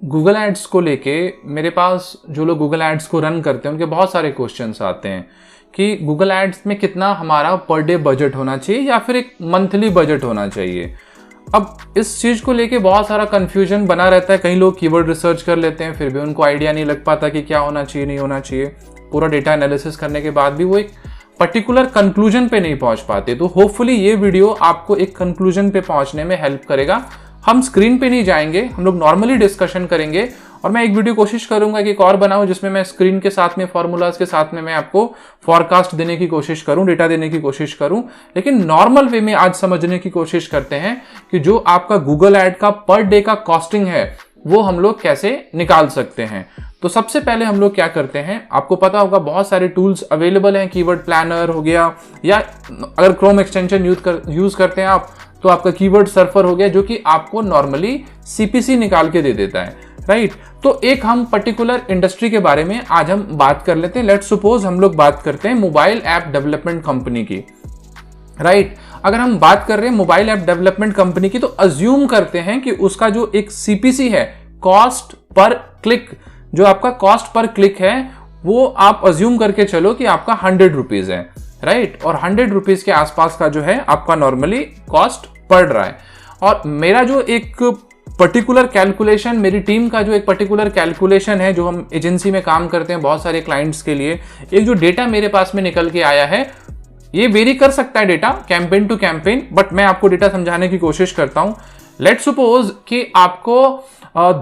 Google ads को लेके मेरे पास जो लोग गूगल एड्स को रन करते हैं उनके बहुत सारे क्वेश्चंस आते हैं कि गूगल एड्स में कितना हमारा पर डे बजट होना चाहिए या फिर एक मंथली बजट होना चाहिए। अब इस चीज़ को लेके बहुत सारा कन्फ्यूजन बना रहता है। कई लोग कीवर्ड रिसर्च कर लेते हैं फिर भी उनको आइडिया नहीं लग पाता कि क्या होना चाहिए नहीं होना चाहिए। पूरा डेटा एनालिसिस करने के बाद भी वो एक पर्टिकुलर कंक्लूजन पे नहीं पहुंच पाते। तो होपफुली ये वीडियो आपको एक कंक्लूजन पे पहुंचने में हेल्प करेगा। हम स्क्रीन पे नहीं जाएंगे, हम लोग नॉर्मली डिस्कशन करेंगे और मैं एक वीडियो कोशिश करूंगा कि एक और बनाऊं जिसमें मैं स्क्रीन के साथ में फॉर्मूलाज के साथ में मैं आपको फॉरकास्ट देने की कोशिश करूं, डेटा देने की कोशिश करूं। लेकिन नॉर्मल वे में आज समझने की कोशिश करते हैं कि जो आपका गूगल ऐड का पर डे का कॉस्टिंग है वो हम लोग कैसे निकाल सकते हैं। तो सबसे पहले हम लोग क्या करते हैं, आपको पता होगा बहुत सारे टूल्स अवेलेबल हैं। कीवर्ड प्लानर हो गया या अगर क्रोम एक्सटेंशन यूज करते हैं आप तो आपका कीवर्ड सर्फर हो गया जो कि आपको नॉर्मली सीपीसी निकाल के दे देता है, राइट। तो एक हम पर्टिकुलर इंडस्ट्री के बारे में आज हम बात कर लेते हैं। लेट्स सपोज हम लोग बात करते हैं मोबाइल ऐप डेवलपमेंट कंपनी की, राइट। अगर हम बात कर रहे हैं मोबाइल ऐप डेवलपमेंट कंपनी की तो अज्यूम करते हैं कि उसका जो एक सीपीसी है, कॉस्ट पर क्लिक, जो आपका कॉस्ट पर क्लिक है वो आप अज्यूम करके चलो कि आपका 100 रुपीज है, राइट। और 100 रुपीज के आसपास का जो है आपका नॉर्मली कॉस्ट पड़ रहा है। और मेरा जो एक पर्टिकुलर कैलकुलेशन, मेरी टीम का जो एक पर्टिकुलर कैलकुलेशन है, जो हम एजेंसी में काम करते हैं बहुत सारे क्लाइंट्स के लिए, एक जो डेटा मेरे पास में निकल के आया है, ये वेरी कर सकता है data campaign to campaign, but मैं आपको डेटा समझाने की कोशिश करता हूं। लेट्स सपोज कि आपको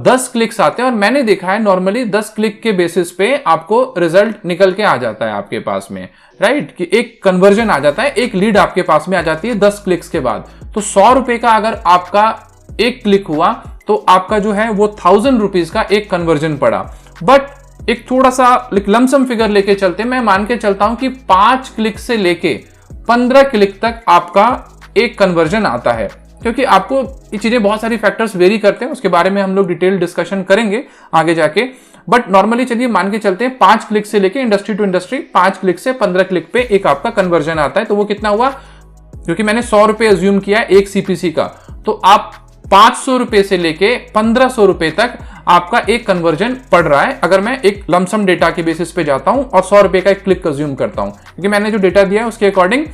10 क्लिक्स आते हैं और मैंने देखा है नॉर्मली 10 क्लिक के बेसिस पे आपको रिजल्ट निकल के आ जाता है आपके पास में, राइट। कि एक कन्वर्जन आ जाता है, एक लीड आपके पास में आ जाती है 10 क्लिक्स के बाद। तो 100 रुपए का अगर आपका एक क्लिक हुआ तो आपका जो है वो 1000 रुपीज का एक कन्वर्जन पड़ा। बट एक थोड़ा सा लमसम फिगर लेके चलते, मैं मान के चलता हूं कि 5 क्लिक से लेके 15 क्लिक तक आपका एक कन्वर्जन आता है, क्योंकि आपको ये चीजें बहुत सारी फैक्टर्स वेरी करते हैं, उसके बारे में हम लोग डिटेल डिस्कशन करेंगे आगे जाके। बट नॉर्मली चलिए मान के चलते हैं 5 क्लिक से लेके इंडस्ट्री टू इंडस्ट्री 5 क्लिक से 15 क्लिक पे एक आपका कन्वर्जन आता है। तो वो कितना हुआ, क्योंकि मैंने 100 रुपए अज्यूम किया एक सीपीसी का, तो आप 500 रुपए से लेके 1500 रुपए तक आपका एक कन्वर्जन पड़ रहा है। अगर मैं एक लमसम डेटा के बेसिस पे जाता हूं और 100 रुपए का एक क्लिक अज्यूम करता हूं, क्योंकि मैंने जो डेटा दिया है उसके अकॉर्डिंग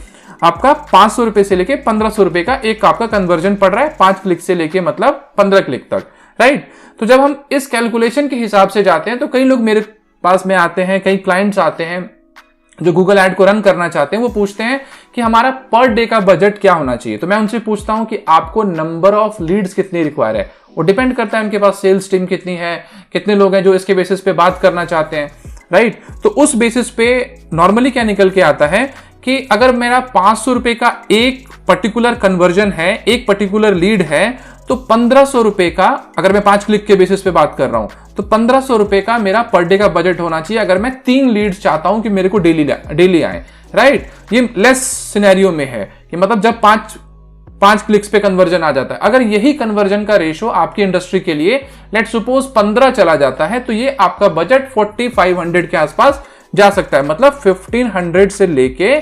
आपका 500 रुपए से लेके 1500 रुपए का एक आपका कन्वर्जन पड़ रहा है 5 क्लिक से लेके मतलब 15 क्लिक तक, राइट। तो जब हम इस कैलकुलेशन के हिसाब से जाते हैं तो कई लोग मेरे पास में आते हैं, कई क्लाइंट्स आते हैं जो गूगल ऐड को रन करना चाहते हैं, वो पूछते हैं कि हमारा पर डे का बजट क्या होना चाहिए। तो मैं उनसे पूछता हूं कि आपको नंबर ऑफ लीड्स कितनी रिक्वायर है। वो डिपेंड करता है उनके पास सेल्स टीम कितनी है, कितने लोग हैं जो इसके बेसिस पे बात करना चाहते हैं, राइट। तो उस बेसिस पे नॉर्मली क्या निकल के आता है कि अगर मेरा 500 रुपए का एक पर्टिकुलर कन्वर्जन है, एक पर्टिकुलर लीड है, तो 1500 रुपए का, अगर मैं 5 क्लिक के बेसिस पे बात कर रहा हूं, तो 1500 रुपए का मेरा पर डे का बजट होना चाहिए अगर मैं 3 लीड्स चाहता हूं कि मेरे को डेली आए, राइट। ये लेस सिनेरियो में है कि मतलब जब 5 क्लिक्स पे कन्वर्जन आ जाता है। अगर यही कन्वर्जन का रेशो आपकी इंडस्ट्री के लिए लेट्स सपोज 15 चला जाता है तो ये आपका बजट 4500 के आसपास जा सकता है। मतलब 1500 से लेके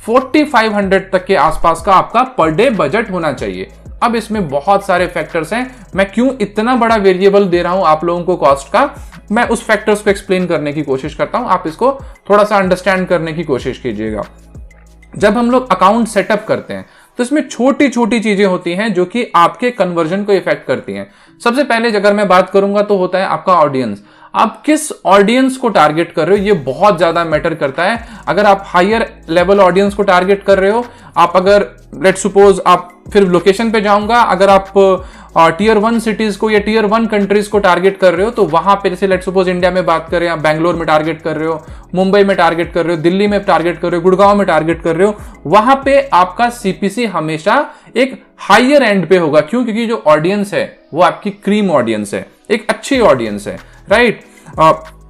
4500 तक के आसपास का आपका पर डे बजट होना चाहिए। अब इसमें बहुत सारे फैक्टर्स हैं, मैं क्यों इतना बड़ा वेरिएबल दे रहा हूं आप लोगों को कॉस्ट का, मैं उस फैक्टर्स को एक्सप्लेन करने की कोशिश करता हूं, आप इसको थोड़ा सा अंडरस्टैंड करने की कोशिश कीजिएगा। जब हम लोग अकाउंट सेटअप करते हैं तो इसमें छोटी छोटी चीजें होती हैं जो कि आपके कन्वर्जन को इफेक्ट करती हैं। सबसे पहले अगर मैं बात करूंगा तो होता है आपका ऑडियंस। आप किस ऑडियंस को टारगेट कर रहे हो, ये बहुत ज्यादा मैटर करता है। अगर आप हायर लेवल ऑडियंस को टारगेट कर रहे हो, आप अगर लेट्स सपोज आप फिर लोकेशन पे जाऊंगा, अगर आप टीयर 1 सिटीज को या टीयर 1 कंट्रीज को टारगेट कर रहे हो तो वहां पे जैसे लेट्स सपोज इंडिया में बात करें, आप बैंगलोर में टारगेट कर रहे हो, मुंबई में टारगेट कर रहे हो, दिल्ली में टारगेट कर रहे हो, गुड़गांव में टारगेट कर रहे हो, वहां पे आपका सीपीसी हमेशा एक हायर एंड पे होगा। क्यों? क्योंकि जो ऑडियंस है वो आपकी क्रीम ऑडियंस है, एक अच्छी ऑडियंस है, राइट।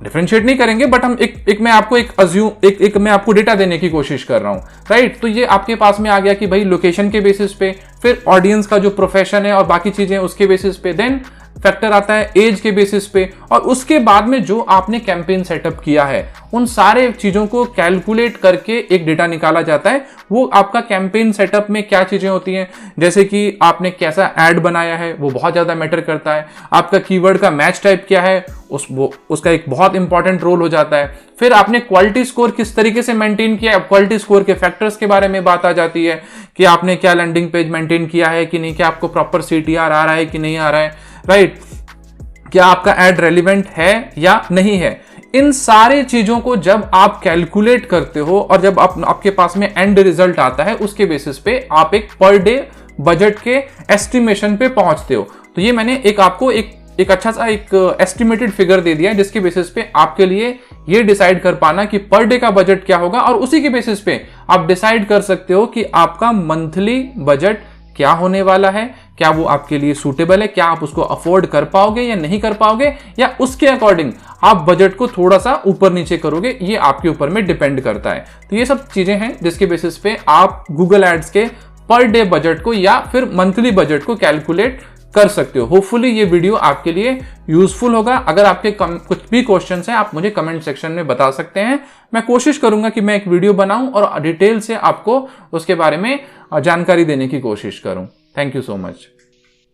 डिफरेंशिएट नहीं करेंगे बट हम एक मैं आपको एक मैं आपको डेटा देने की कोशिश कर रहा हूं, राइट। तो ये आपके पास में आ गया कि भाई लोकेशन के बेसिस पे, फिर ऑडियंस का जो प्रोफेशन है और बाकी चीजें उसके बेसिस पे, देन फैक्टर आता है एज के बेसिस पे, और उसके बाद में जो आपने कैंपेन सेटअप किया है उन सारे चीजों को कैलकुलेट करके एक डेटा निकाला जाता है। वो आपका कैंपेन सेटअप में क्या चीजें होती हैं, जैसे कि आपने कैसा ऐड बनाया है वो बहुत ज्यादा मैटर करता है, आपका कीवर्ड का मैच टाइप क्या है उसका एक बहुत इंपॉर्टेंट रोल हो जाता है, फिर आपने क्वालिटी स्कोर किस तरीके से मेंटेन किया है, क्वालिटी स्कोर के फैक्टर्स के बारे में बात आ जाती है कि आपने क्या लैंडिंग पेज मेंटेन किया है कि नहीं, क्या आपको प्रॉपर सीटीआर आ रहा है कि नहीं आ रहा है, राइट, क्या आपका एड रेलिवेंट है या नहीं है। इन सारे चीजों को जब आप कैलकुलेट करते हो और जब आपके पास में एंड रिजल्ट आता है, उसके बेसिस पे आप एक पर डे बजट के एस्टिमेशन पे पहुंचते हो। तो ये मैंने आपको एक अच्छा सा एक एस्टिमेटेड फिगर दे दिया है, जिसके बेसिस पे आपके लिए ये डिसाइड कर पाना कि पर डे का बजट क्या होगा, और उसी के बेसिस पे आप डिसाइड कर सकते हो कि आपका मंथली बजट क्या होने वाला है, क्या वो आपके लिए सूटेबल है, क्या आप उसको अफोर्ड कर पाओगे या नहीं कर पाओगे, या उसके अकॉर्डिंग आप बजट को थोड़ा सा ऊपर नीचे करोगे, ये आपके ऊपर में डिपेंड करता है। तो ये सब चीजें हैं जिसके बेसिस पे आप गूगल एड्स के पर डे बजट को या फिर मंथली बजट को कैलकुलेट कर सकते हो। होपफुली ये वीडियो आपके लिए यूजफुल होगा। अगर आपके कुछ भी क्वेश्चंस हैं आप मुझे कमेंट सेक्शन में बता सकते हैं। मैं कोशिश करूंगा कि मैं एक वीडियो बनाऊं और डिटेल से आपको उसके बारे में जानकारी देने की कोशिश करूं। Thank you so much.